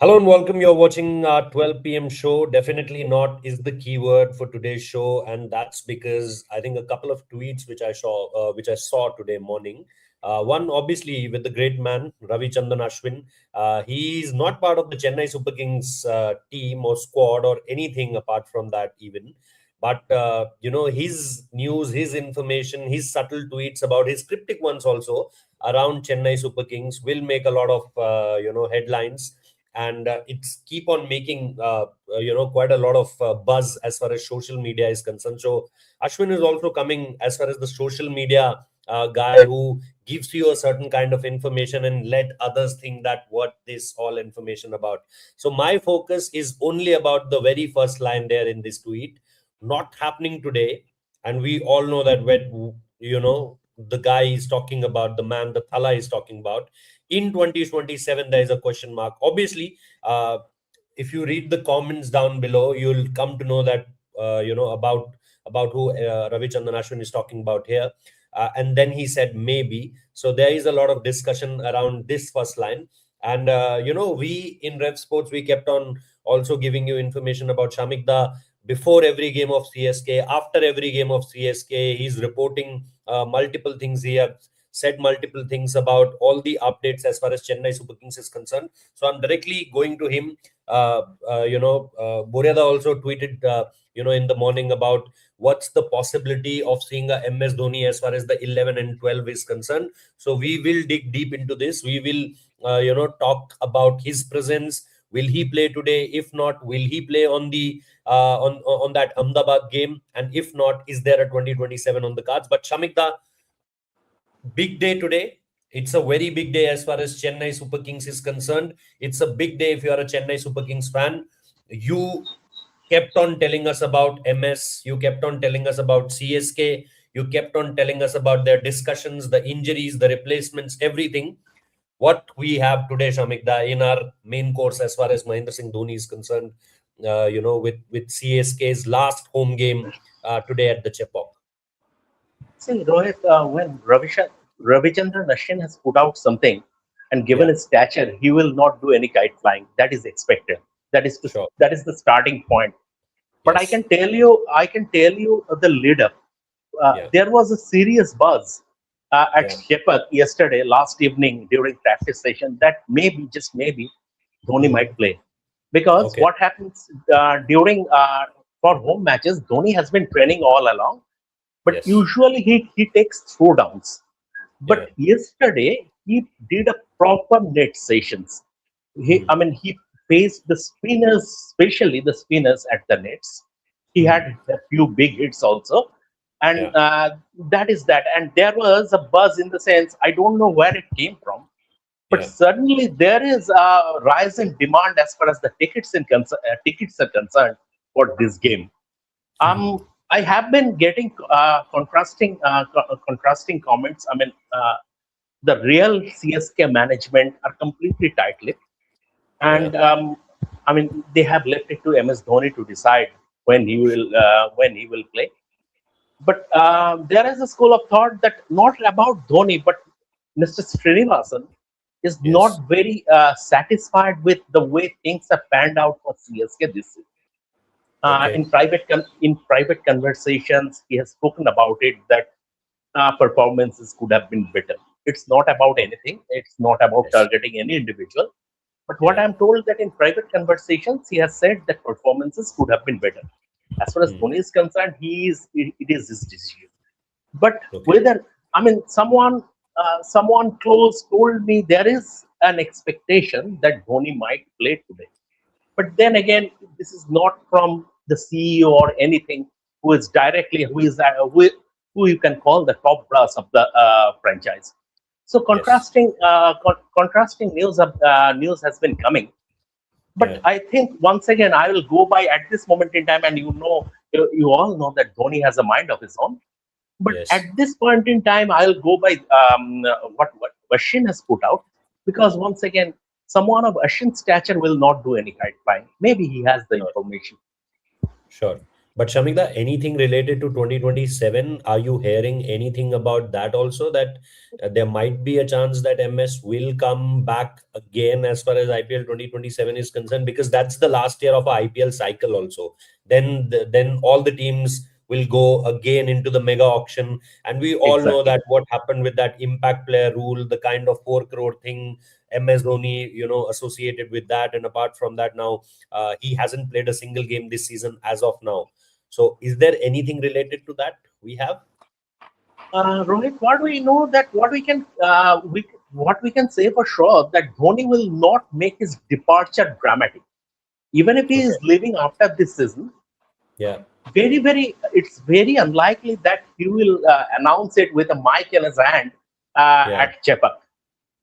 Hello and welcome. You're watching our 12 p.m. show. Definitely not is the keyword for today's show, and that's because I think a couple of tweets which I saw today morning. One obviously with the great man Ravi Chandran Ashwin. He's not part of the Chennai Super Kings team or squad or anything apart from that even. But his news, his information, his subtle tweets about his cryptic ones also around Chennai Super Kings will make a lot of headlines, and it's keep on making quite a lot of buzz as far as social media is concerned. So Ashwin is also coming as far as the social media guy who gives you a certain kind of information and let others think that what this all information about. So my focus is only about the very first line there in this tweet, not happening today. And we all know that when the guy is talking about, the man the Thala is talking about, in 2027 there is a question mark. Obviously, if you read the comments down below, you'll come to know that about who Ravi Chandran Ashwin is talking about here. And then he said maybe. So there is a lot of discussion around this first line. And we in Rev Sports, we kept on also giving you information about Shamik Da before every game of CSK, after every game of CSK. He's reporting multiple things. He has said multiple things about all the updates as far as Chennai Super Kings is concerned. So I'm directly going to him. Boryada also tweeted, in the morning about what's the possibility of seeing a MS Dhoni as far as the 11 and 12 is concerned. So we will dig deep into this. We will, talk about his presence. Will he play today? If not, will he play on the on that Ahmedabad game? And if not, is there a 2027 on the cards? But Shamikda, big day today. It's a very big day as far as Chennai Super Kings is concerned. It's a big day if you are a Chennai Super Kings fan. You kept on telling us about MS. You kept on telling us about CSK. You kept on telling us about their discussions, the injuries, the replacements, everything. What we have today, Shamikda, in our main course as far as Mahendra Singh Dhoni is concerned, with CSK's last home game today at the Chepauk. See, Rohit, when Ravichandran Ashwin has put out something and given Yeah, his stature, he will not do any kite flying. That is expected. sure. That is the starting point. But Yes. I can tell you the lead up. Yeah. There was a serious buzz at Yeah. Chepauk yesterday, last evening during practice session that maybe, just maybe, Dhoni Hmm. might play. Because Okay. what happens during for home matches, Dhoni has been training all along, but Yes. usually he takes throwdowns. Yeah. But yesterday he did a proper net sessions. Hmm. He faced the spinners, especially the spinners at the nets. He Hmm. had a few big hits also, and Yeah. that is that. And there was a buzz in the sense I don't know where it came from, but Yeah. suddenly there is a rise in demand as far as the tickets are concerned for this game. Hmm. I have been getting contrasting comments. The real CSK management are completely tight-lipped, Yeah. and they have left it to MS Dhoni to decide when he will play. But there is a school of thought that not about Dhoni, but Mr. Srinivasan is Yes. not very satisfied with the way things have panned out for CSK this season. Okay. In private conversations, he has spoken about it that performances could have been better. It's not about anything. It's not about Yes. targeting any individual. But what Yeah. I'm told that in private conversations, he has said that performances could have been better. As far as Hmm. Dhoni is concerned, it is his decision. But Okay. whether someone close told me there is an expectation that Dhoni might play today. But then again, this is not from the CEO or anything who you can call the top brass of the franchise. So Yes. contrasting news has been coming. But Yeah. I think once again I will go by at this moment in time, and you all know that Dhoni has a mind of his own. But at Yes. this point in time, I'll go by what Ashwin has put out, because once again, someone of Ashwin's stature will not do any kite flying. Maybe he has the Sure. information. Sure. But Shamika, anything related to 2027? Are you hearing anything about that also? That there might be a chance that MS will come back again as far as IPL 2027 is concerned, because that's the last year of our IPL cycle also. Then all the teams will go again into the mega auction, and we all know Exactly. that what happened with that impact player rule, the kind of 4 crore thing, MS Dhoni, associated with that. And apart from that, now he hasn't played a single game this season as of now. So, is there anything related to that we have? Rohit, what we know that what we can say for sure that Dhoni will not make his departure dramatic. Even if he Okay. is leaving after this season, Yeah. it's very unlikely that he will announce it with a mic in his hand Yeah. at Chepauk.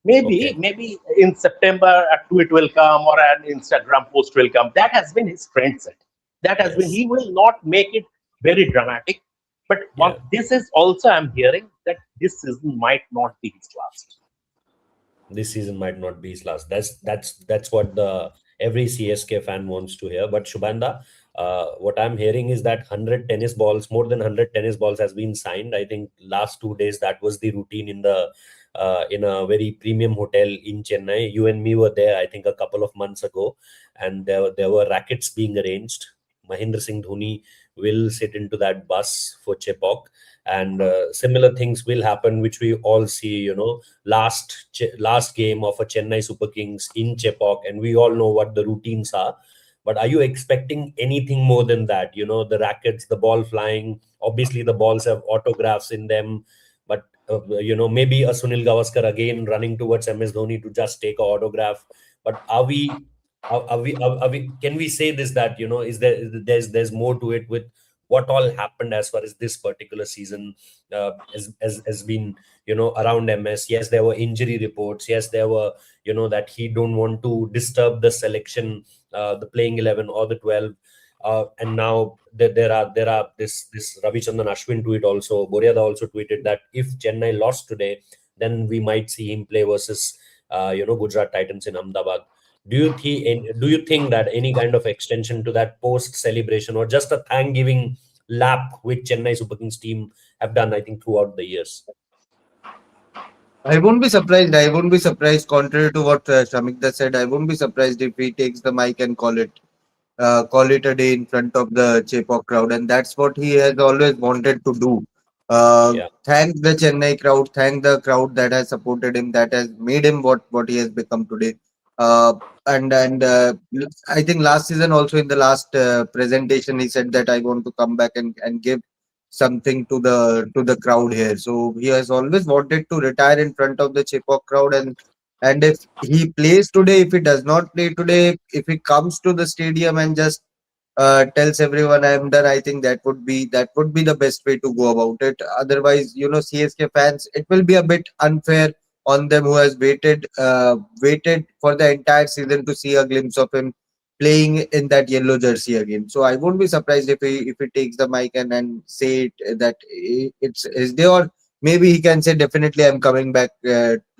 Okay. Maybe in September a tweet will come or an Instagram post will come. That has been his trend set. That has been, Yes. he will not make it very dramatic. But Yeah. this is also, I'm hearing that this season might not be his last. This season might not be his last. That's what the every CSK fan wants to hear. But Shubhanda, what I'm hearing is that 100 tennis balls, more than 100 tennis balls, has been signed. I think last 2 days that was the routine in a very premium hotel in Chennai. You and me were there, I think, a couple of months ago, and there were rackets being arranged. Mahendra Singh Dhoni will sit into that bus for Chepauk, and similar things will happen, which we all see. Last game of a Chennai Super Kings in Chepauk, and we all know what the routines are. But are you expecting anything more than that? The rackets, the ball flying. Obviously, the balls have autographs in them, but maybe a Sunil Gavaskar again running towards MS Dhoni to just take a autograph. But can we say this, that there's more to it with what all happened as far as this particular season has been around MS? Yes, there were injury reports. Yes, there were that he don't want to disturb the selection, the playing 11 or the 12. And now there are this Ravichandran Ashwin tweet also. Boryada also tweeted that if Chennai lost today, then we might see him play versus Gujarat Titans in Ahmedabad. Do you think that any kind of extension to that post celebration, or just a thank-giving lap which Chennai Super Kings team have done, I think, throughout the years? I won't be surprised. I won't be surprised. Contrary to what Shamikda said, I won't be surprised if he takes the mic and call it a day in front of the Chepauk crowd, and that's what he has always wanted to do. Yeah, Thank the Chennai crowd, thank the crowd that has supported him, that has made him what he has become today. Uh, and I think last season also in the last presentation he said that I want to come back and give something to the crowd here. So he has always wanted to retire in front of the Chepauk crowd, and if he plays today, if he does not play today, if he comes to the stadium and just tells everyone I'm done, I think that would be the best way to go about it. Otherwise, CSK fans, it will be a bit unfair on them who has waited for the entire season to see a glimpse of him playing in that yellow jersey again. So I won't be surprised if he takes the mic and say that it's his day, or maybe he can say definitely I'm coming back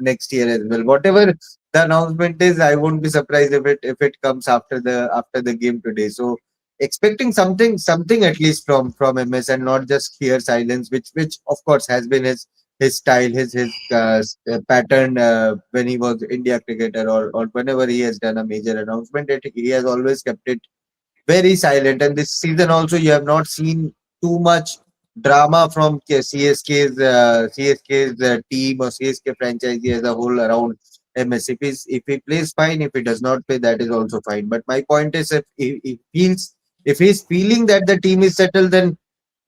next year as well. Whatever the announcement is, I won't be surprised if it comes after the game today. So expecting something at least from MS, and not just sheer silence, which of course has been his style, his pattern when he was India cricketer, or whenever he has done a major announcement. He has always kept it very silent. And this season also, you have not seen too much drama from CSK's team or CSK franchise as a whole around MS. If he plays, fine. If he does not play, that is also fine. But my point is, if he's feeling that the team is settled, then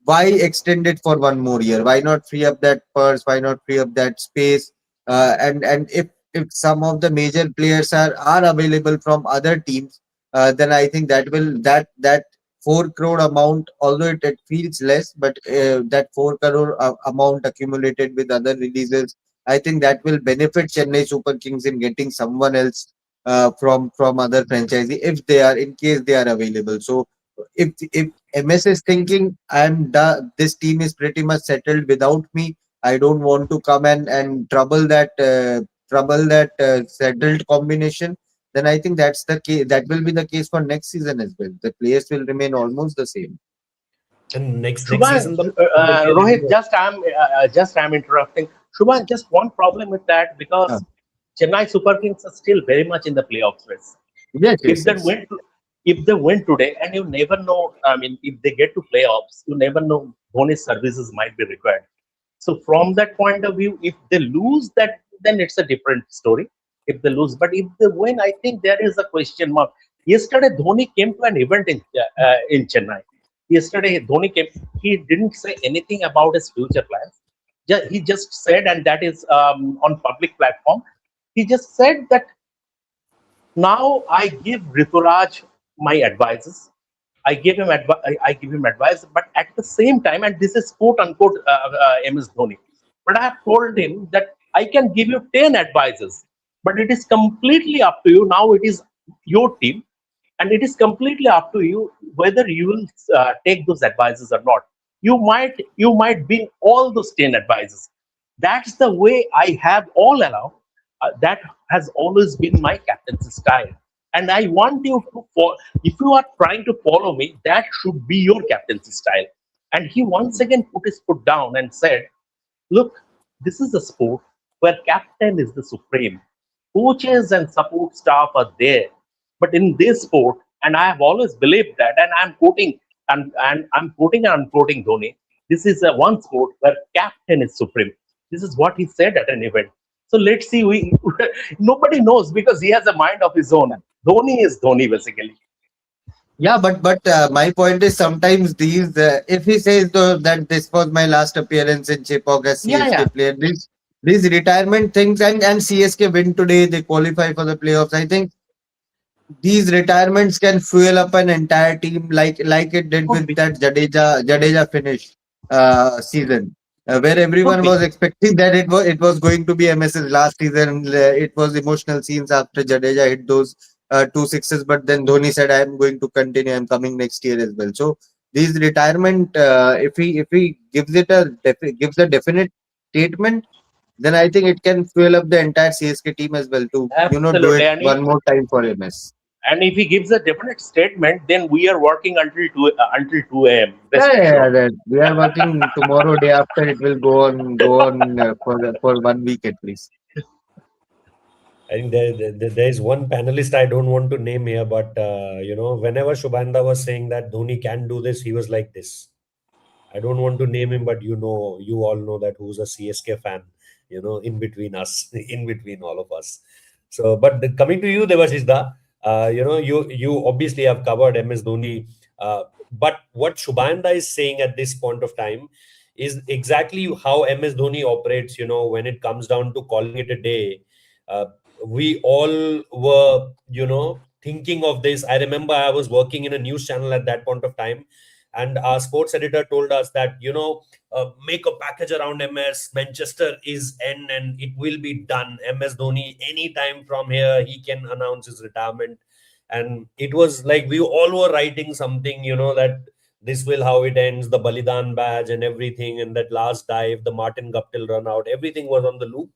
why extend it for one more year? Why not free up that purse? Why not free up that space? And if some of the major players are available from other teams, then I think that 4 crore amount, although it feels less, but that 4 crore amount accumulated with other releases, I think that will benefit Chennai Super Kings in getting someone else from other franchisee, if they are, in case they are available. So if MS is thinking this team is pretty much settled without me, I don't want to come and trouble that settled combination, then I think that's the case. That will be the case for next season as well. The players will remain almost the same. And next Shubhan, season, the will be a little Rohit, more. I'm interrupting. Shubhan, just one problem with that Uh, because Chennai Super Kings are still very much in the playoffs race. yes, If yes, they yes. win, if they win today, and you never know. I mean, if they get to playoffs, you never know. Bonus services might be required. So from that point of view, if they lose that, then it's a different story. If they lose, but if they win, I think there is a question mark. Yesterday, Dhoni came to an event in Chennai. Yesterday, Dhoni came. He didn't say anything about his future plans. He just said, and that is on public platform. He just said that now I give Rituraj my advices. I give him advice, but at the same time, and this is quote unquote MS Dhoni. But I have told him that I can give you 10 advices, but it is completely up to you. Now it is your team, and it is completely up to you whether you will take those advices or not. You might win all those 10 advices. That's the way I have all along. That has always been my captaincy style, and I want you to follow. If you are trying to follow me, that should be your captaincy style. And he once again put his foot down and said, look, this is a sport where captain is the supreme. Coaches and support staff are there. But in this sport, and I have always believed that, and I'm quoting and I'm quoting and unquoting Dhoni, this is a one sport where captain is supreme. This is what he said at an event. So let's see. We nobody knows because he has a mind of his own. Dhoni is Dhoni basically. Yeah, but my point is sometimes these if he says though that this was my last appearance in Chepauk as Yeah, CSK yeah. player, these retirement things and CSK win today, they qualify for the playoffs. I think these retirements can fuel up an entire team like it did Could with be, that Jadeja finish season, where could everyone be. was expecting that it was going to be MS's last season. It was emotional scenes after Jadeja hit those two sixes, but then Dhoni said, "I'm going to continue. I'm coming next year as well." So these retirement, if he gives a definite statement, then I think it can fuel up the entire CSK team as well to do Absolutely. it one more time for MS. And if he gives a definite statement, then we are working until 2 a.m. Yeah, Rest yeah, yeah. assured. That we are working tomorrow, day after. It will go on for 1 week at least. I think there is one panelist I don't want to name here, but whenever Shubhanda was saying that Dhoni can do this, he was like this. I don't want to name him, but you all know that who's a CSK fan, in between us, in between all of us. So, but coming to you, Devashishda, you obviously have covered MS Dhoni, but what Shubhanda is saying at this point of time is exactly how MS Dhoni operates. When it comes down to calling it a day, uh, we all were, thinking of this. I remember I was working in a news channel at that point of time, and our sports editor told us that make a package around MS. Manchester is N, and it will be done. MS Dhoni, anytime from here, he can announce his retirement. And it was like we all were writing something, that this will how it ends, the Balidan badge and everything, and that last dive, the Martin Guptill run out, everything was on the loop.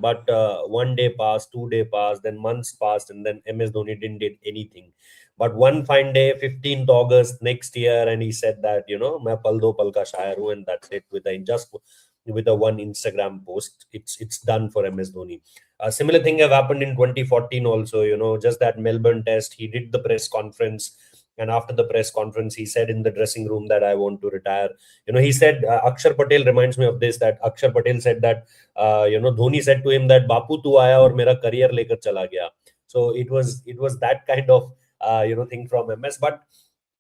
But one day passed, 2 day passed, then months passed, and then MS Dhoni didn't did anything. But one fine day, 15th August next year, and he said that, मैं पल दो पल का शायर हूँ, and that's it. With a one Instagram post, it's done for MS Dhoni. A similar thing have happened in 2014 also. Just that Melbourne Test, he did the press conference, and after the press conference, he said in the dressing room that I want to retire. He said Akshar Patel reminds me of this. That Akshar Patel said that Dhoni said to him that Bapu tu aaya aur mera career lekar chala gaya. So it was that kind of thing from MS. But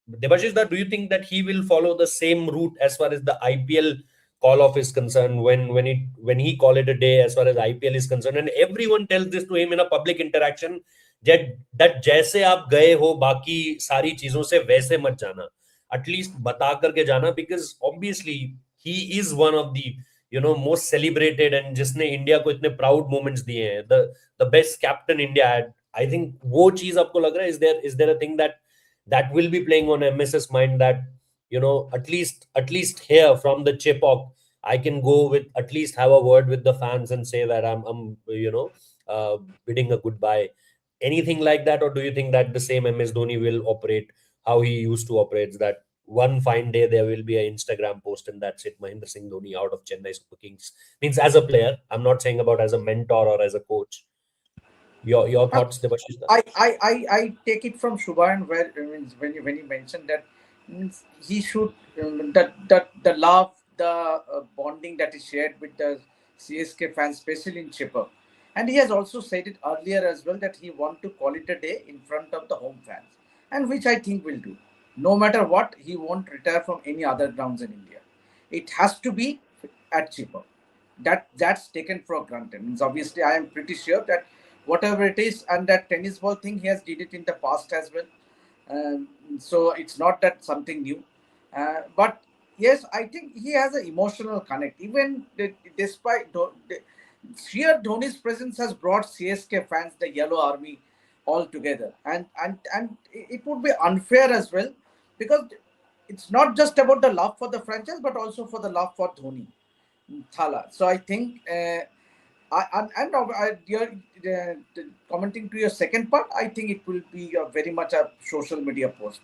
Debashish, do you think that he will follow the same route as far as the IPL call off is concerned, when he call it a day as far as IPL is concerned, and everyone tells this to him in a public interaction, that जैसे आप गए हो बाकी सारी चीजों से वैसे मत जाना, एटलीस्ट बता करके जाना, because obviously he is one of the most celebrated, and जिसने इंडिया को इतने प्राउड मोमेंट्स दिए हैं, the best captain India had. I think वो चीज आपको लग रहा है, is there a thing that will be playing on MS's mind, that at least here from the Chepauk, I can go with at least have a word with the fans and say that I'm bidding a goodbye. Anything like that, or do you think that the same MS Dhoni will operate how he used to operate? That one fine day there will be an Instagram post and that's it. Mahendra Singh Dhoni out of Chennai Super Kings. Means as a player, I'm not saying about as a mentor or as a coach. Your Uh, thoughts, Devashish? I take it from Shubhan where when you mentioned that he should that the love, the bonding that is shared with the CSK fans, especially in Chepauk, and he has also said it earlier as well that he want to call it a day in front of the home fans, and which I think will do. No matter what, he won't retire from any other grounds in India. It has to be at Chepauk. That's taken for granted. Means obviously, I am pretty sure that whatever it is, and that tennis ball thing, he has did it in the past as well. So it's not that something new. But yes, I think he has an emotional connect. Even despite sheer Dhoni's presence has brought CSK fans, the Yellow Army, all together, and it would be unfair as well because it's not just about the love for the franchise, but also for the love for Dhoni Thala. So I think, you're commenting to your second part, I think it will be very much a social media post.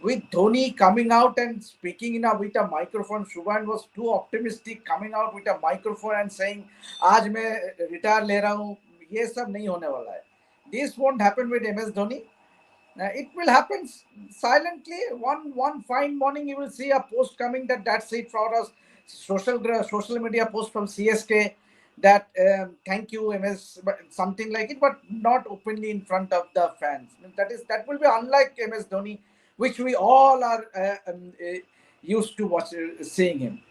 With Dhoni coming out and speaking with a microphone, Shubhan was too optimistic, coming out with a microphone and saying, "आज मैं retire ले रहा हूँ." ये सब नहीं होने वाला है. This won't happen with MS Dhoni. It will happen silently. One fine morning, you will see a post coming that's it for us. Social media post from CSK that thank you MS, something like it, but not openly in front of the fans. That will be unlike MS Dhoni, which we all are used to seeing him.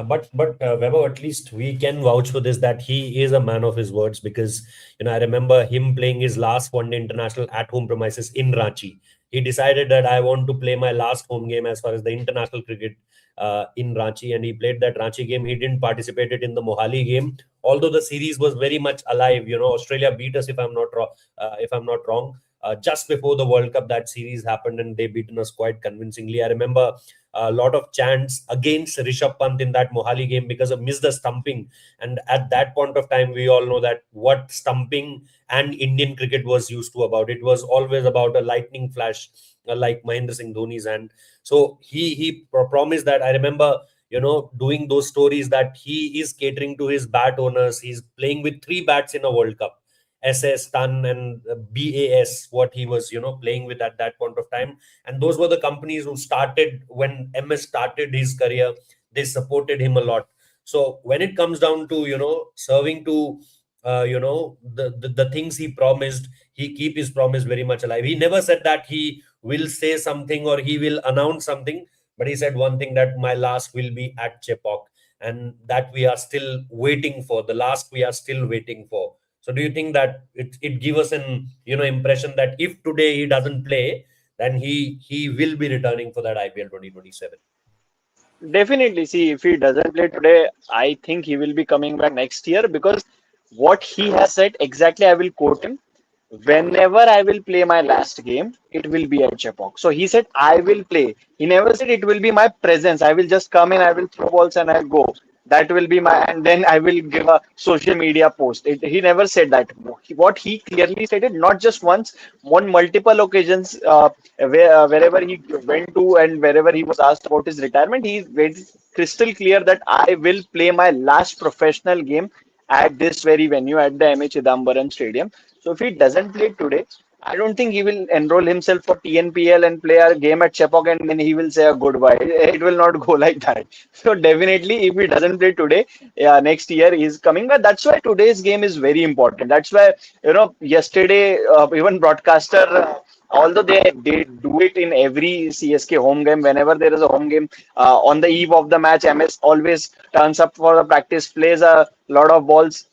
But Weber, at least we can vouch for this that he is a man of his words because I remember him playing his last one-day international at home premises in Ranchi. He decided that I want to play my last home game as far as the international cricket in Ranchi, and he played that Ranchi game. He didn't participate it in the Mohali game, although the series was very much alive. Australia beat us if I'm not wrong. Just before the World Cup, that series happened, and they beaten us quite convincingly. I remember a lot of chants against Rishabh Pant in that Mohali game because of missed the stumping. And at that point of time, we all know that what stumping and Indian cricket was used to about. It was always about a lightning flash like Mahendra Singh Dhoni's. And so he promised that. I remember, doing those stories that he is catering to his bat owners. He's playing with 3 bats in a World Cup. SS, Ton, and BAS, what he was, playing with at that point of time. And those were the companies who started when MS started his career. They supported him a lot. So when it comes down to, serving to, the things he promised, he keep his promise very much alive. He never said that he will say something or he will announce something, but he said one thing that my last will be at Chepauk, and that we are still waiting for. The last we are still waiting for. So do you think that it gives us an impression that if today he doesn't play, then he will be returning for that IPL 2027? Definitely. See, if he doesn't play today, I think he will be coming back next year because what he has said exactly, I will quote him. Whenever I will play my last game, it will be at Chepauk. So he said, I will play. He never said it will be my presence. I will just come in, I will throw balls and I'll go. That will be my, and then I will give a social media post. He never said that. What he clearly stated, not just once, on multiple occasions, wherever he went to and wherever he was asked about his retirement, he made crystal clear that I will play my last professional game at this very venue at the MH Chidambaram Stadium. So if he doesn't play today, I don't think he will enroll himself for TNPL and play a game at Chepauk and then he will say a goodbye. It will not go like that. So definitely, if he doesn't play today, yeah, next year he's coming. But that's why today's game is very important. That's why yesterday even broadcaster. Although they do it in every CSK home game, whenever there is a home game on the eve of the match, MS always turns up for the practice, plays a lot of balls.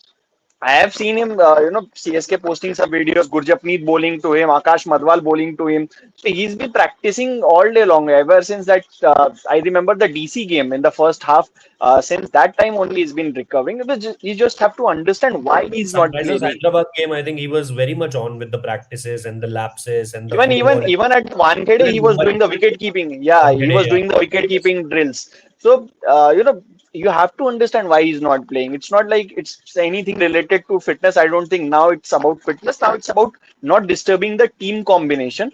I have seen him, CSK posting some videos, Gurjapneet bowling to him, Akash Madwal bowling to him. So he's been practicing all day long ever since that. I remember the DC game in the first half. Since that time only he's been recovering. You just have to understand why he's not Sunrisers playing. Hyderabad game, I think he was very much on with the practices and the lapses and the Even even football. even at Wankhede, Even he was Mumbai, doing the wicket keeping. Yeah, he Wankhede, was yeah. doing the wicket keeping drills. So you have to understand why he's not playing. It's not like it's anything related to fitness. I don't think now it's about fitness. Now it's about not disturbing the team combination.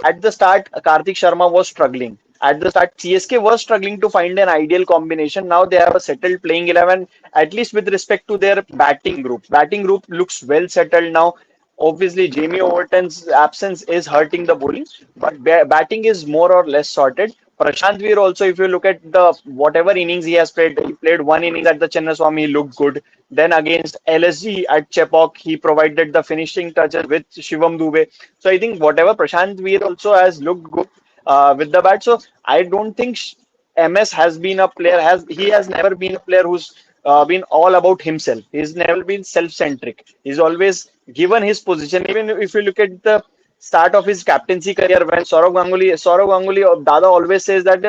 at the start, Karthik Sharma was struggling. At the start, CSK was struggling to find an ideal combination. Now they have a settled playing 11, at least with respect to their batting group. Batting group looks well settled now. Obviously, Jamie Overton's absence is hurting the bowling, but batting is more or less sorted. Prashant Veer also, if you look at the whatever innings he played one innings at the Chennaswamy, he looked good. Then against LSG at Chepauk, he provided the finishing touches with Shivam Dube. So I think whatever Prashant Veer also has looked good with the bat. So I don't think MS has been a player, he has never been a player who's been all about himself. He's never been self-centric. He's always given his position. Even if you look at the start of his captaincy career, when Saurav Ganguly, Dada always says that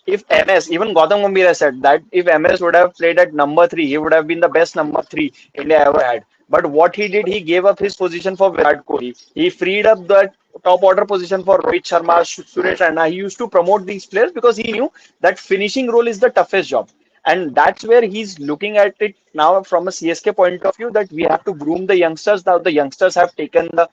if MS, even Gautam Gambhir has said that if MS would have played at number three, he would have been the best number three India ever had. But what he did, he gave up his position for Virat Kohli. He freed up the top order position for Rohit Sharma, Suresh Raina. He used to promote these players because he knew that finishing role is the toughest job. And that's where he's looking at it now from a CSK point of view, that we have to groom the youngsters. Now the youngsters have taken the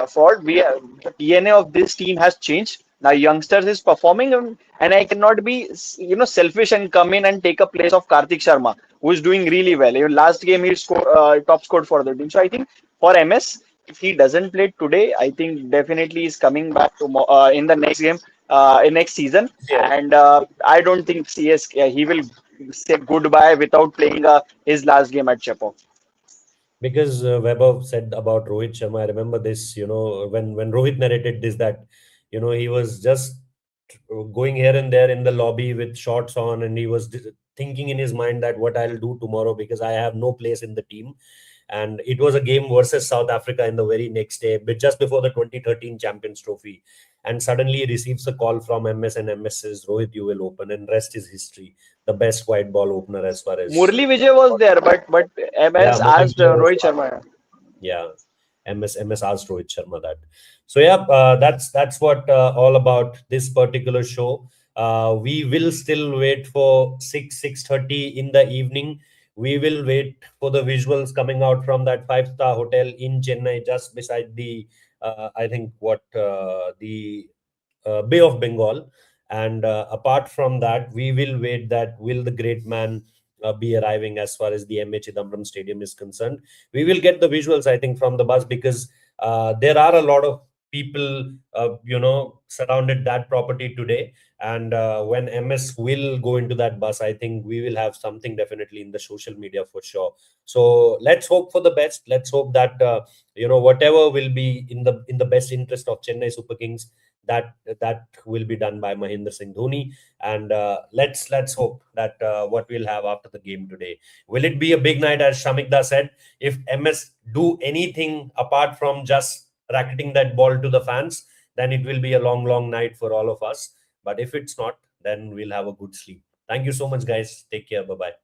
forward. The DNA of this team has changed. Now youngsters is performing, and I cannot be selfish and come in and take a place of Karthik Sharma, who is doing really well. Even last game he scored top scored for the team. So I think for MS, if he doesn't play today, I think definitely he's coming back to in the next game, in next season. Yeah. And I don't think CSK he will say goodbye without playing his last game at Chepauk. Because Weber said about Rohit Sharma, I remember this, when Rohit narrated this, that, he was just going here and there in the lobby with shorts on, and he was thinking in his mind that what I'll do tomorrow because I have no place in the team. And it was a game versus South Africa in the very next day, but just before the 2013 Champions Trophy. And suddenly he receives a call from MS, and MS says, Rohit, you will open, and rest is history. The best white ball opener as far as Murli Vijay was there, but yeah, MS Murli asked Vijay was Rohit Sharma. yeah, MS asked Rohit Sharma that. So yeah, that's what all about this particular show. We will still wait for 6:30 in the evening. We will wait for the visuals coming out from that five-star hotel in Chennai, just beside the I think what the Bay of Bengal. And apart from that, we will wait that will the great man be arriving as far as the MA Chidambaram Stadium is concerned. We will get the visuals, I think, from the bus, because there are a lot of people, surrounded that property today. And when MS will go into that bus, I think we will have something definitely in the social media for sure. So let's hope for the best. Let's hope that whatever will be in the best interest of Chennai Super Kings, that will be done by Mahendra Singh Dhoni. And let's hope that what we'll have after the game today, will it be a big night, as Shamikda said? If MS do anything apart from just racketing that ball to the fans, then it will be a long night for all of us. But if it's not, then we'll have a good sleep. Thank you so much, guys. Take care. Bye bye.